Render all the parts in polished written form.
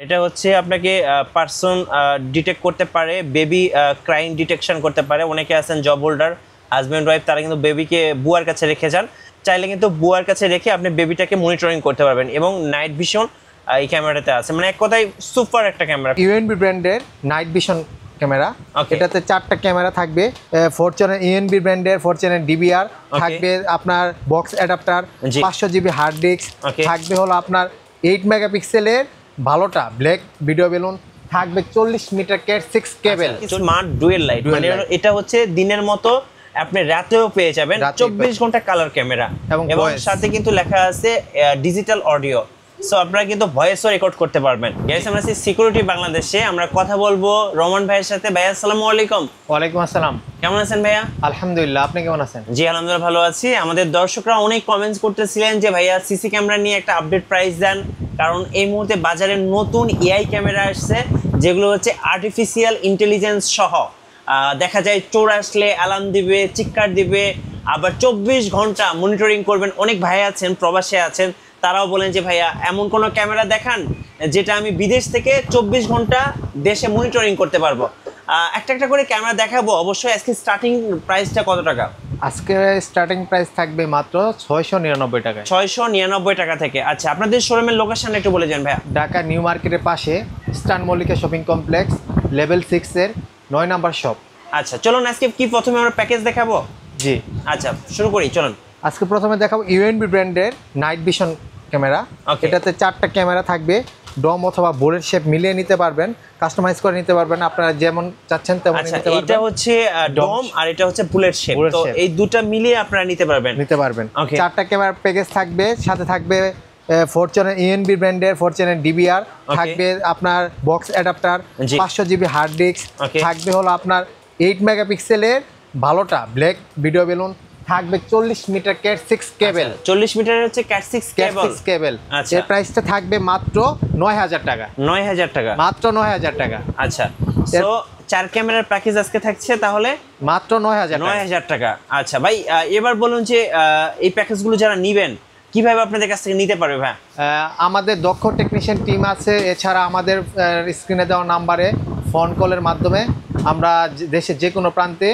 এটা হচ্ছে আপনাকে পারসন ডিটেক্ট করতে পারে, বেবি ক্রাইম ডিটেকশন করতে পারে। অনেকে আছেন জব হোল্ডার, হাজব্যান্ড ওয়াইফ, তারা কিন্তু বেবিকে বুয়ার কাছে রেখে যান। চাইলে কিন্তু বুয়ার কাছে রেখে আপনি বেবিটাকে মনিটরিং করতে পারবেন। এবং নাইট ভিশন এই ক্যামেরাতে আছে, মানে এক কথায় সুপার একটা ক্যামেরা। ইউএনবি ব্র্যান্ডের নাইট ভিশন ক্যামেরা। এটাতে 4টা ক্যামেরা থাকবে, 4 চ্যানেল ইউএনবি ব্র্যান্ডের 4 চ্যানেল ডিবিআর থাকবে, আপনার box adapter, 500 GB hard disk থাকবে, হলো আপনার 8 মেগাপিক্সেলের ভালোটা ব্ল্যাক ভিডিও বেলুন থাকবে, 40 মিটার ক্যাট 6 কেবল, স্মার্ট ডুয়েল লাইট। মানে এটা হচ্ছে দিনের মতো আপনি রাতেও পেয়ে যাবেন, 24 ঘন্টা কালার ক্যামেরা এবং সাথে কিন্তু লেখা আছে ডিজিটাল অডিও। সো আপনারা কিন্তু ভয়েসও রেকর্ড করতে পারবেন। গাইস, আমরা আছি সিকিউরিটি বাংলাদেশে, আমরা কথা বলবো রোমান ভাইয়ের সাথে। ভাইয়া আসসালামু আলাইকুম। ওয়ালাইকুম আসসালাম। কেমন আছেন ভাইয়া? আলহামদুলিল্লাহ, আপনি কেমন আছেন? জি আলহামদুলিল্লাহ ভালো আছি। আমাদের দর্শকরা অনেক কমেন্টস করতেছিলেন যে ভাইয়া সিসি ক্যামেরা নিয়ে একটা আপডেট প্রাইস দেন, কারণ এই মুহূর্তে বাজারে নতুন এআই ক্যামেরা আসছে যেগুলো হচ্ছে আর্টিফিশিয়াল ইন্টেলিজেন্স সহ। দেখা যায় চোর আসলে অ্যালার্ম দিবে, চিৎকার দিবে, আবার 24 ঘন্টা মনিটরিং করবেন। অনেক ভাই আছেন প্রবাসে আছেন, তারাও বলেন যে ভাইয়া এমন কোনো ক্যামেরা দেখান যেটা আমি বিদেশ থেকে 24 ঘন্টা দেশে মনিটরিং করতে পারবো। একটা একটা করে ক্যামেরা দেখাবো অবশ্যই। আজকে স্টার্টিং প্রাইসটা কত টাকা? আজকে স্টার্টিং প্রাইস থাকবে মাত্র 699 টাকা। 699 টাকা থেকে। আচ্ছা, আপনাদের শোরুমের লোকেশন একটু বলে যান ভাইয়া। ঢাকা নিউ মার্কেটের পাশে স্টান মল্লিকা শপিং কমপ্লেক্স, লেভেল 6 এর 9 নাম্বার শপ। আচ্ছা চলুন, আজকে কি প্রথমে আমরা প্যাকেজ দেখাবো? জি আচ্ছা শুরু করি, চলুন। আজকে প্রথমে দেখাবো ইউএনবি ব্র্যান্ডের নাইট ভিশন ক্যামেরা। এটাতে 4টা ক্যামেরা থাকবে, ডম অথবা বোর্ডের শেপ মিলিয়ে নিতে পারবেন, কাস্টমাইজ করে নিতে পারবেন, আপনারা যেমন চাচ্ছেন তেমন নিতে পারবেন। এটা হচ্ছে ডম আর এটা হচ্ছে বুলেট শেপ, তো এই দুটো মিলিয়ে আপনারা নিতে পারবেন। 4টা ক্যামেরা প্যাকেজ থাকবে, সাথে থাকবে 4 চ্যানেল ইউএনবি ব্র্যান্ডের 4 চ্যানেল ডিবিআর থাকবে, আপনার box adapter, 500 GB hard disk থাকবে, হলো আপনার 8 মেগাপিক্সেলের ভালোটা ব্ল্যাক ভিডিও বেলুন থাকবে, 40 মিটার ক্যাট 6 কেবল। 40 মিটারের হচ্ছে ক্যাট 6 কেবল। এর প্রাইসটা থাকবে মাত্র 9000 টাকা। 9000 টাকা, মাত্র 9000 টাকা। আচ্ছা, সো 4 ক্যামেরার প্যাকেজ আজকে থাকছে তাহলে মাত্র 9000 টাকা। আচ্ছা ভাই, এবার বলুন যে এই প্যাকেজগুলো যারা নেবেন কিভাবে আপনাদের কাছ থেকে নিতে পারবে ভাই? আমাদের দক্ষ টেকনিশিয়ান টিম আছে, এছাড়া আমাদের স্ক্রিনে দেওয়া নাম্বারে ফোন কলের মাধ্যমে আমরা দেশের যে কোনো প্রান্তে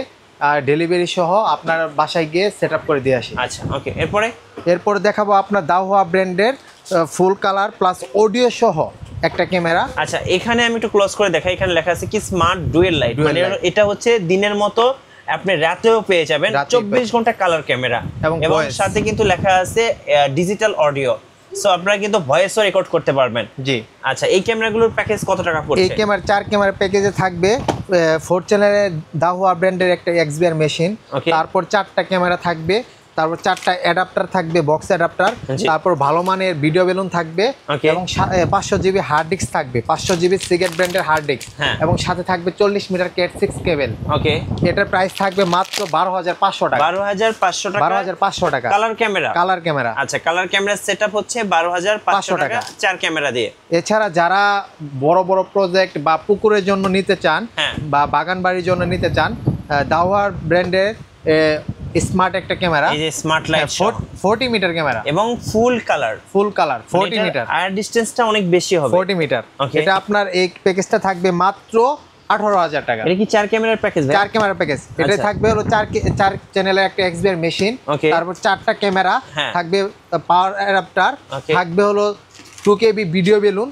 ডেলিভারি সহ আপনার বাসায় গিয়ে সেট আপ করে দিয়ে আসি। আচ্ছা ওকে, এরপরে দেখাবো আপনার দাওয়া ব্র্যান্ডের ফুল কালার প্লাস অডিও সহ একটা ক্যামেরা। আচ্ছা, এখানে আমি একটু ক্লোজ করে দেখাই। এখানে লেখা আছে কি স্মার্ট ডুয়েল লাইট, মানে এটা হচ্ছে দিনের মতো আপনি রাতেও পেয়ে যাবেন, 24 ঘন্টা কালার ক্যামেরা এবং সাথে কিন্তু লেখা আছে ডিজিটাল অডিও। সো আপনারা কিন্তু ভয়েসও রেকর্ড করতে পারবেন। জি আচ্ছা, এই ক্যামেরাগুলোর প্যাকেজ কত টাকা পড়ছে? এই ক্যামেরা 4 ক্যামেরা প্যাকেজে থাকবে 4 চ্যানেলের দাওয়া ব্র্যান্ডের একটা এক্সবিআর মেশিন, তারপর 4টা ক্যামেরা থাকবে, তারপর 4টা অ্যাডাপ্টার থাকবে, বক্স অ্যাডাপ্টার, তারপর ভালো মানের ভিডিও বেলুন থাকবে এবং 500 জিবি হার্ড ডিস্ক থাকবে, 500 জিবি সিগেট ব্র্যান্ডের হার্ড ডিস্ক এবং সাথে থাকবে 40 মিটার ক্যাট 6 কেবল। ওকে, এটার প্রাইস থাকবে মাত্র 12500 টাকা। 12500 টাকা, 12500 টাকা কালার ক্যামেরা। আচ্ছা, কালার ক্যামেরা সেটআপ হচ্ছে 12500 টাকা 4 ক্যামেরা দিয়ে। এছাড়া যারা বড় বড় প্রজেক্ট বা পুকুরের জন্য নিতে চান বা বাগান বাড়ির জন্য নিতে চান, দাওয়ার ব্র্যান্ডের স্মার্ট একটা ক্যামেরা, এই যে স্মার্ট লাইট 40 মিটার ক্যামেরা এবং ফুল কালার 40 মিটার, আর ডিসটেন্সটা অনেক বেশি হবে 40 মিটার। এটা আপনার এই প্যাকেজটা থাকবে মাত্র 18000 টাকা। এটা কি 4 ক্যামেরার প্যাকেজ ভাই? 4 ক্যামেরার প্যাকেজ। এটা থাকবে হলো 4 চ্যানেলের একটা এক্সবিআর মেশিন, তারপর 4টা ক্যামেরা থাকবে, পাওয়ার অ্যাডাপ্টার থাকবে, হলো 2 কেবি ভিডিও বেলুন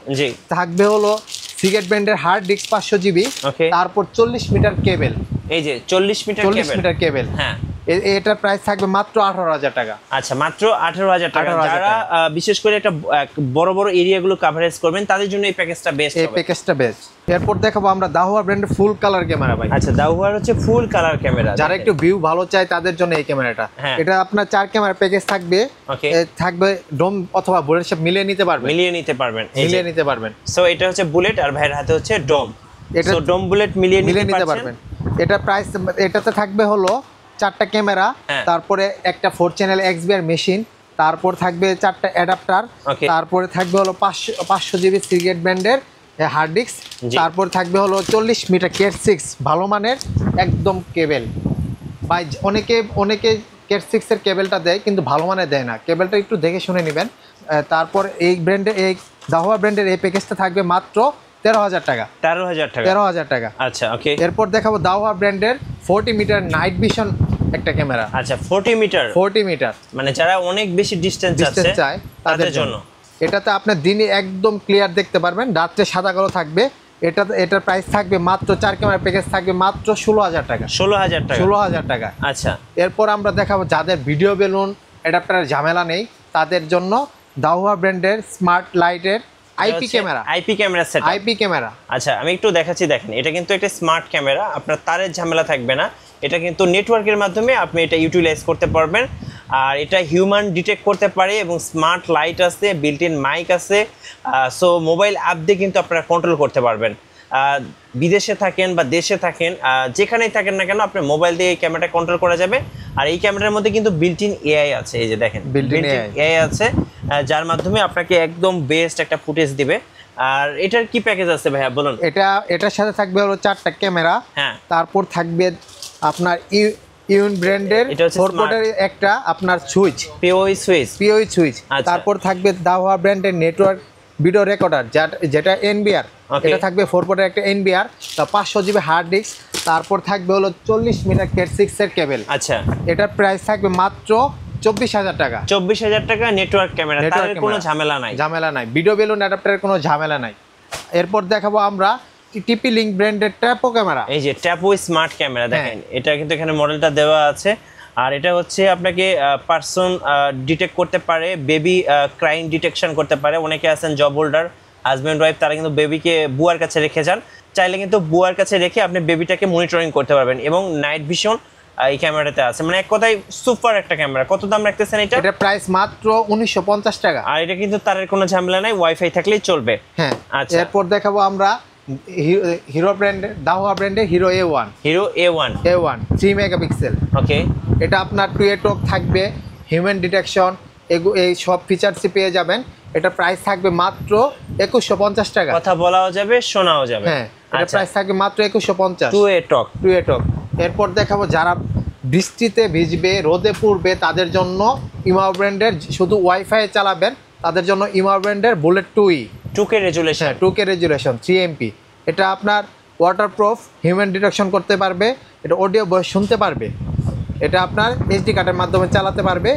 থাকবে, হলো সিগেট ব্র্যান্ডের হার্ড ডিস্ক 500 জিবি, তারপর 40 মিটার কেবল। এই যে 40 মিটার কেবল। হ্যাঁ, এটার প্রাইস থাকবে মাত্র 18000 টাকা। আচ্ছা, মাত্র 18000 টাকা। যারা বিশেষ করে একটা বড় বড় এরিয়াগুলো কভারেজ করবেন তাদের জন্য এই প্যাকেজটা বেস্ট হবে। এই প্যাকেজটা বেস্ট। এরপর দেখাবো আমরা দাওয়া ব্র্যান্ডের ফুল কালার ক্যামেরা ভাই। আচ্ছা, দাওয়ার হচ্ছে ফুল কালার ক্যামেরা, যারা একটু ভিউ ভালো চায় তাদের জন্য এই ক্যামেরাটা। এটা আপনার 4 ক্যামেরা প্যাকেজ থাকবে, থাকবে ডোম অথবা বুলেট শেপ মিলিয়ে নিতে পারবেন। সো এটা হচ্ছে বুলেট আর ভাইয়ের হাতে হচ্ছে ডোম। এটা ডোম বুলেট মিলিয়ে নিতে পারবেন। এটা প্রাইস, এটাতে থাকবে হলো 4টা ক্যামেরা, তারপরে একটা 4 চ্যানেল এক্সবিআর মেশিন, তারপর থাকবে 4টা অ্যাডাপ্টার, তারপরে থাকবে হলো 500 জিবি সিগেট ব্র্যান্ডের হার্ড ডিস্ক, তারপর থাকবে হলো 40 মিটার ক্যাট 6 ভালো মানের একদম কেবল। ভাই অনেকে ক্যাট 6 এর কেবলটা দেয় কিন্তু ভালো মানের দেয় না, কেবলটা একটু দেখে শুনে নেবেন। তারপর এই ব্র্যান্ডের এই দাহোয়া ব্র্যান্ডের এই প্যাকেজটা থাকবে মাত্র 13,000 টাকা। 13,000 টাকা। 13,000 টাকা। আচ্ছা ওকে। এরপর দেখাবো দাহোয়া ব্র্যান্ডের 40 মিটার নাইট ভিশন একটা ক্যামেরা। আচ্ছা 40 মিটার। 40 মিটার মানে যারা অনেক বেশি ডিসটেন্স চায় তাদের জন্য। এটাতে আপনি দিনে একদম ক্লিয়ার দেখতে পারবেন, রাত্রে সাদা কালো থাকবে। এটার প্রাইস থাকবে মাত্র 4 ক্যামেরা প্যাকেজ থাকবে মাত্র 16,000 টাকা। 16,000 টাকা। 16,000 টাকা। আচ্ছা এরপর আমরা দেখাবো যাদের ভিডিও বেলুন অ্যাডাপ্টারের ঝামেলা নেই তাদের জন্য দাহোয়া ব্র্যান্ডের স্মার্ট লাইটের IP camera. IP camera set. IP camera. আচ্ছা আমি একটু দেখাচ্ছি, দেখেন এটা কিন্তু একটা স্মার্ট ক্যামেরা, আপনার তারের ঝামেলা থাকবে না। এটা কিন্তু নেটওয়ার্কের মাধ্যমে আপনি এটা ইউটিলাইজ করতে পারবেন। আর এটা হিউম্যান ডিটেক্ট করতে পারে এবং স্মার্ট লাইট আছে, বিল্ট ইন মাইক আছে। সো মোবাইল অ্যাপ দিয়ে কিন্তু আপনারা কন্ট্রোল করতে পারবেন। বিদেশে থাকেন বা দেশে থাকেন, যেখানেই থাকেন না কেন আপনার মোবাইল দিয়ে এই ক্যামেরাটা কন্ট্রোল করা যাবে। আর এই ক্যামেরার মধ্যে কিন্তু বিল্ট ইন এআই আছে, এই যে দেখেন বিল্ট ইন এআই আছে, যার মাধ্যমে আপনাকে একদম বেস্ট একটা ফুটেজ দিবে। আর এটার কি প্যাকেজ আছে ভাইয়া বলুন? এটার সাথে থাকবে হলো 4টা ক্যামেরা। হ্যাঁ। তারপর থাকবে আপনার ইউন ব্র্যান্ডের 4 পোর্টের একটা আপনার সুইচ, পিওই সুইচ। তারপর থাকবে দাহোয়া ব্র্যান্ডের নেটওয়ার্ক ভিডিও রেকর্ডার যেটা এনবিআর, এটা থাকবে 4 পোর্টের একটা এনবিআর, 500 জিবি হার্ড ডিস্ক। তারপর থাকবে হলো 40 মিটার ক্যাট 6 এর কেবল। আচ্ছা এটার প্রাইস থাকবে মাত্র 24,000 টাকা। 24,000 টাকা নেটওয়ার্ক ক্যামেরা, তার কোনো ঝামেলা নাই। ভিডিও বেলুন অ্যাডাপ্টারের কোনো ঝামেলা নাই। এরপর দেখাবো আমরা টিপি লিংক ব্র্যান্ডের ট্যাপো ক্যামেরা। এই যে ট্যাপো স্মার্ট ক্যামেরা দেখেন, এটা কিন্তু এখানে মডেলটা দেওয়া আছে। আর এটা হচ্ছে আপনাকে পারসন ডিটেক্ট করতে পারে, বেবি ক্রাইম ডিটেকশন করতে পারে। অনেকে আছেন জব হোল্ডার, হাজব্যান্ড ওয়াইফ, তারা কিন্তু বেবিকে বুয়ার কাছে রেখে যান, চাইলে কিন্তু বুয়ার কাছে রেখে আপনি বেবিটাকে মনিটরিং করতে পারবেন। এবং নাইট ভিশন এই ক্যামেরাতে আছে, মানে এক কথায় সুপার একটা ক্যামেরা। কত দাম রাখতেছেন এটা? এটা প্রাইস মাত্র 1950 টাকা। আর এটা কিন্তু তারের কোনো ঝামেলা নাই, ওয়াইফাই থাকলেই চলবে। হ্যাঁ। আচ্ছা এরপর দেখাবো আমরা হিরো ব্র্যান্ডের দাহোয়া ব্র্যান্ডের হিরো A1 3 মেগাপিক্সেল। ওকে। এটা আপনার টুয়েটক থাকবে, হিউম্যান ডিটেকশন, এই সব ফিচারসই পেয়ে যাবেন। এটা প্রাইস থাকবে মাত্র 2150 টাকা। কথা বলাও যাবে, শোনাও যাবে। হ্যাঁ, এটা প্রাইস থাকবে মাত্র 2150। টুয়েটক। এরপর দেখাবো যারা বৃষ্টিতে ভিজবে, রোদে পুড়বে তাদের জন্য ইমাও ব্র্যান্ডের, শুধু ওয়াইফাই চালাবেন তাদের জন্য ইমাও ব্র্যান্ডের bullet 2K resolution. 2K resolution 3MP। এটা আপনার ওয়াটারপ্রুফ, হিউম্যান ডিটেকশন করতে পারবে, এটা অডিও ভয়েস শুনতে পারবে, এটা আপনার এইচডি কার্ডের মাধ্যমে চালাতে পারবে।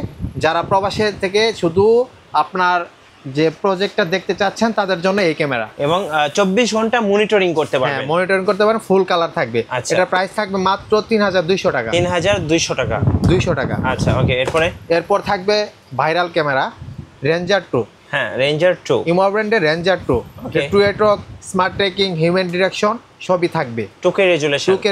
যারা প্রবাসে থেকে শুধু আপনার যে প্রজেক্টটা দেখতে চাচ্ছেন তাদের জন্য এই ক্যামেরা। এবং 24 ঘন্টা মনিটরিং করতে পারবেন। হ্যাঁ, মনিটরিং করতে পারেন, ফুল কালার থাকবে। এটা প্রাইস থাকবে মাত্র 3200 টাকা। 3200 টাকা। 200 টাকা। আচ্ছা ওকে। এরপর থাকবে ভাইরাল ক্যামেরা রেঞ্জার 2। হ্যাঁ, রেঞ্জার 2, ইমো ব্র্যান্ডের ranger 2। টুয়েটক, smart tracking, human detection সবই থাকবে। 2K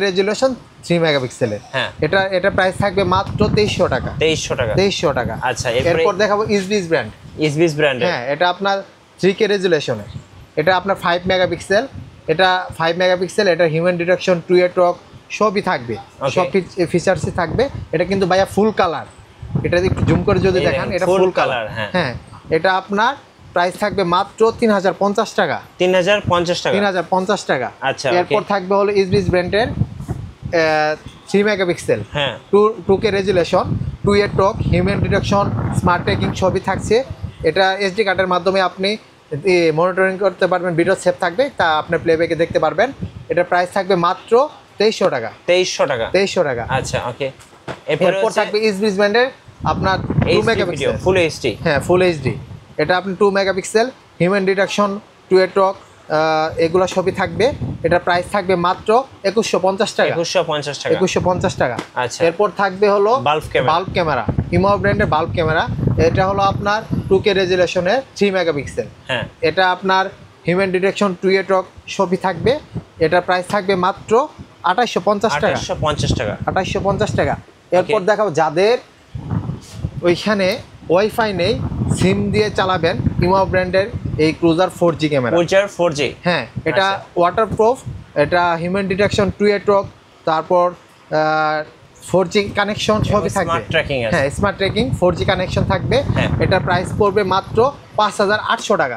রেজুলেশন 3 মেগাপিক্সেলের। হ্যাঁ, এটা প্রাইস থাকবে মাত্র 2300 টাকা। 2300 টাকা। আচ্ছা এরপর দেখাবো ইসবিস ব্র্যান্ড। হ্যাঁ, এটা আপনার 3K রেজুলেশনের। এটা আপনার 5 মেগাপিক্সেল। এটা হিউম্যান ডিটেকশন, টুয়েটক সবই থাকবে, সব ফিচারসই থাকবে। এটা কিন্তু ভাইয়া ফুল কালার। এটা একটু জুম করে যদি দেখেন, এটা ফুল কালার। হ্যাঁ, এটা আপনার প্রাইস থাকবে মাত্র 3050 টাকা। 3050 টাকা। আচ্ছা এরপর থাকবে হলো ইসবিস ব্র্যান্ডের 3 মেগাপিক্সেল। হ্যাঁ, 2K resolution, টুয়েটক, human detection, smart tracking সবই থাকছে। এটা এসডি কার্ডের মাধ্যমে আপনি মনিটরিং করতে পারবেন, ভিডিও সেভ থাকবে, তা আপনি প্লেব্যাকে দেখতে পারবেন। এটা প্রাইস থাকবে মাত্র 2300 টাকা। 2300 টাকা। আচ্ছা ওকে। এরপর থাকবে ইসবিস ব্র্যান্ডের আপনার 2 মেগাপিক্সেল ফুল এইচডি। হ্যাঁ, ফুল এইচডি। এটা আপনি 2 মেগাপিক্সেল, হিউম্যান ডিটেকশন, টুয়েটক এগুলো সবই থাকবে। এটা প্রাইস থাকবে মাত্র 2150 টাকা। 2150 টাকা। আচ্ছা এরপর থাকবে হলো বাল্ব ক্যামেরা, ইমো ব্র্যান্ডের বাল্ব ক্যামেরা। এটা হলো আপনার 2K রেজুলেশনের 3 মেগাপিক্সেল। হ্যাঁ, এটা আপনার হিউম্যান ডিটেকশন, টুয়েটক সবই থাকবে। এটা প্রাইস থাকবে মাত্র 2850 টাকা। 2850 টাকা। এরপর দেখাবো যাদের ওইখানে ওয়াইফাই নেই, সিম দিয়ে চালাবেন, ইমো ব্র্যান্ডের এই ক্রুজার 4G ক্যামেরা। হ্যাঁ, এটা ওয়াটারপ্রুফ, এটা হিউম্যান ডিটেকশন, টুয়েটক, তারপর 4G কানেকশন সবই থাকবে। হ্যাঁ, স্মার্ট ট্র্যাকিং, 4G কানেকশন থাকবে। এটা প্রাইস পড়বে মাত্র 5800 টাকা।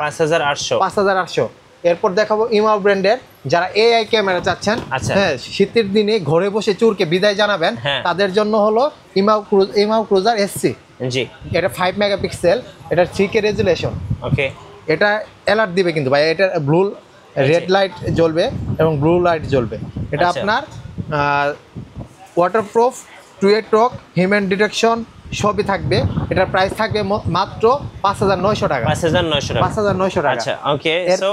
5800। এরপর দেখাবো ইমো ব্র্যান্ডের যারা এআই ক্যামেরা চাচ্ছেন। হ্যাঁ, শীতের দিনে ঘরে বসে চুরকে বিদায় জানাবেন, তাদের জন্য হলো ইমো ক্রুজার SC। জি, এটা 5 মেগাপিক্সেল, এটা 3K রেজুলেশন। ওকে। এটা অ্যালার্ট দিবে কিন্তু ভাই, এটা ব্লু রেড লাইট জ্বলবে এবং ব্লু লাইট জ্বলবে। এটা আপনার ওয়াটারপ্রুফ, টুয়েট টক, হিউম্যান ডিটেকশন সবই থাকবে। এটার প্রাইস থাকবে মাত্র 5,900 টাকা। 5,900 টাকা। 5,900 টাকা। আচ্ছা ওকে। সো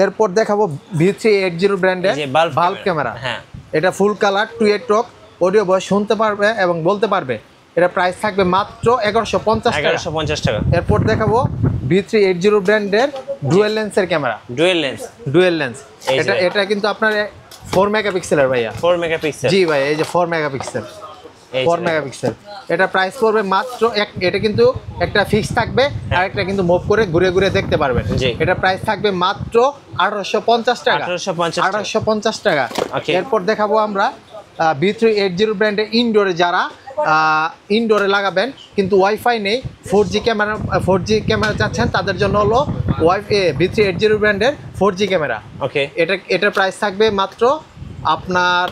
এরপর দেখাবো V380 ব্র্যান্ডের বাল্ব ক্যামেরা। হ্যাঁ, এটা ফুল কালার, টুয়েট টক, অডিও ভয়েস শুনতে পারবে এবং বলতে পারবে। এটা প্রাইস থাকবে মাত্র 1150 টাকা। 1150 টাকা। এরপর দেখাবো V380 ব্র্যান্ডের ডুয়েল লেন্সের ক্যামেরা। ডুয়েল লেন্স এটা কিন্তু আপনার 4 মেগাপিক্সেলের ভাইয়া। 4 মেগাপিক্সেল। জি ভাই, এই যে 4 মেগাপিক্সেল। 4 মেগাপিক্সেল। এটা প্রাইস পড়বে মাত্র এটা কিন্তু একটা ফিক্স থাকবে আর একটা কিন্তু মুভ করে ঘুরে ঘুরে দেখতে পারবেন। এটা প্রাইস থাকবে মাত্র 1850 টাকা। 1850 টাকা। এরপর দেখাবো আমরা V380 ব্র্যান্ডের ইনডোরে, যারা ইনডোরে লাগাবেন কিন্তু ওয়াইফাই নেই, 4G ক্যামেরা চাচ্ছেন, তাদের জন্য হলো V380 ব্র্যান্ডের 4G ক্যামেরা। ওকে। এটার প্রাইস থাকবে মাত্র আপনার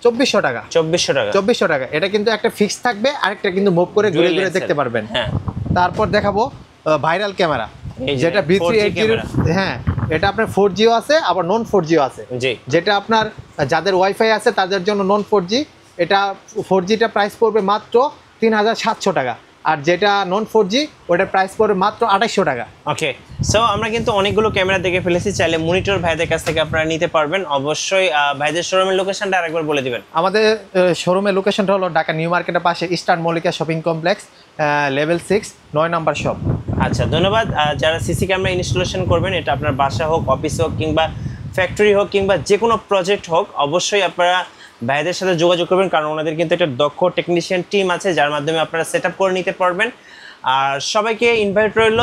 2400 টাকা। 2400 টাকা। এটা কিন্তু একটা ফিক্স থাকবে, আরেকটা কিন্তু মুভ করে ঘুরে ঘুরে দেখতে পারবেন। হ্যাঁ। তারপর দেখাবো ভাইরাল ক্যামেরা, যেটা V380। হ্যাঁ, এটা আপনার 4Gও আছে আবার নন 4Gও আছে। যেটা আপনার যাদের ওয়াইফাই আছে তাদের জন্য নন 4G, এটা 4Gটা প্রাইস পড়বে মাত্র 3700 টাকা। আর যেটা নন 4G ওটার প্রাইস পড়বে মাত্র 2800 টাকা। ওকে। সো আমরা কিন্তু অনেকগুলো ক্যামেরা দেখে ফেলেছি, চাইলে মনিটর ভাইদের কাছ থেকে আপনারা নিতে পারবেন। অবশ্যই ভাইদের শোরুমের লোকেশনটা আরেকবার বলে দিবেন। আমাদের শোরুমের লোকেশনটা হলো ঢাকা নিউ মার্কেটের পাশে eastern Mallika shopping complex, level 6, 9 নম্বর শপ। আচ্ছা, ধন্যবাদ। যারা সিসি ক্যামেরা ইনস্টলেশন করবেন, এটা আপনার বাসা হোক, অফিস হোক, কিংবা ফ্যাক্টরি হোক, কিংবা যে কোনো প্রজেক্ট হোক, অবশ্যই আপনারা ভাইদের সাথে যোগাযোগ করবেন, কারণ ওনাদের কিন্তু একটা দক্ষ টেকনিশিয়ান টিম আছে যার মাধ্যমে আপনারা সেট আপ করে নিতে পারবেন। আর সবাইকে ইনভাইট রইল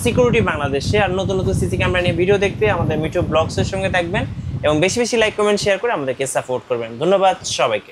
সিকিউরিটি বাংলাদেশে আর নতুন নতুন সিসি ক্যামেরা নিয়ে ভিডিও দেখতে আমাদের মিঠু ব্লগসের সঙ্গে থাকবেন এবং বেশি বেশি লাইক কমেন্ট শেয়ার করে আমাদেরকে সাপোর্ট করবেন। ধন্যবাদ সবাইকে।